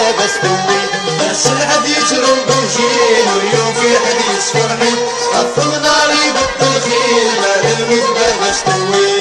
المذبابة استوي. بس الحديث رمبوشين ويوفي حديث فرحي طف ناري بالتلخيل بعد المذبابة استوي.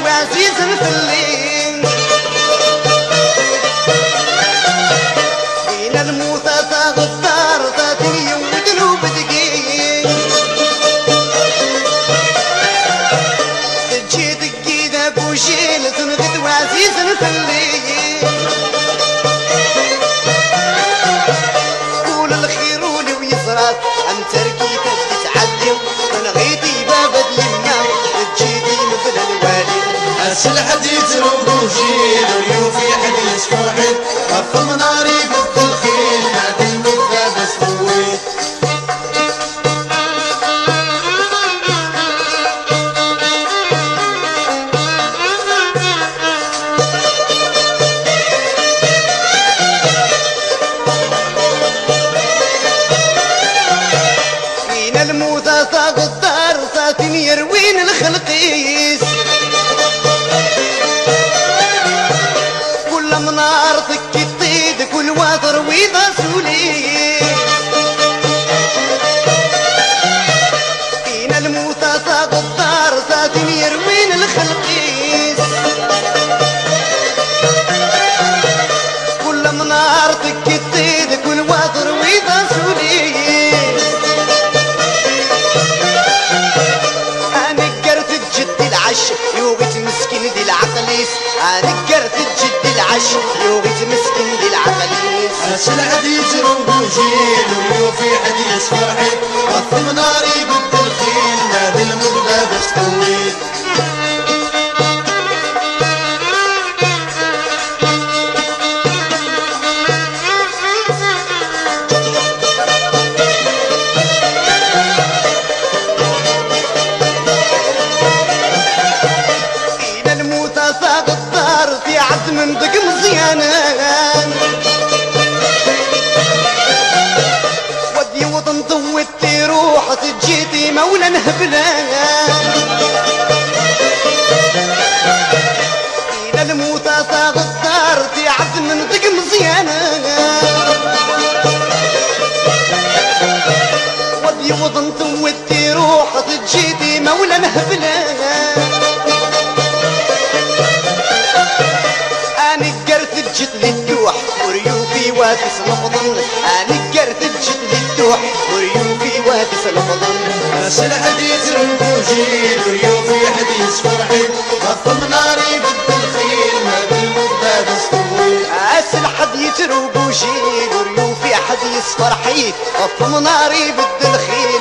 عزيز الفلين بين الموتى غدار ذاتي ودلوب دقيق تجي تقيد ابو جيل تنغد وعزيز الفلين قول الخير ولي ويسرات انت رقيتك تتعدي تنغيتي بابد يمنا تجيدي مثل الوالد. بس الحديث رمبوشين ويوفي حديث فرحي طف ناري بالتلخيل بعد المذبابة استوي. بين الموتى غدار ساتن يروين الخلقيس كل منار تكتيد كل واثر ويضا سولي. بين الموتى غدار ساتن يروين الخلقيس كل منار تكتيد كل واثر ويضا سولي. يوغيت مسكين دي العقليس انا قرت الجد العش يوغيت مسكين دي العقليس. بس الحديث رمبوشين ويوفي حديث فرحي طف ناري بالتلخيل بعد المذبابة استوي. من ضق مزيانان ودي وطن ضوتي روح تجيتي مولا هبلان إلى الموت غدار في عبد من ضق مزيانان ودي وطن ضوتي روح تجيتي مولا هبلان. جت للدوح وريوفي واتس لفظن انا قرت جت للدوح وريوفي واتس لفظن. بس الحديث رمبوشين وريوفي حديث فرحي طف ناري بالتلخيل ما بالمذبابة استوي. بس الحديث رمبوشين وريوفي حديث فرحي طف ناري بالتلخيل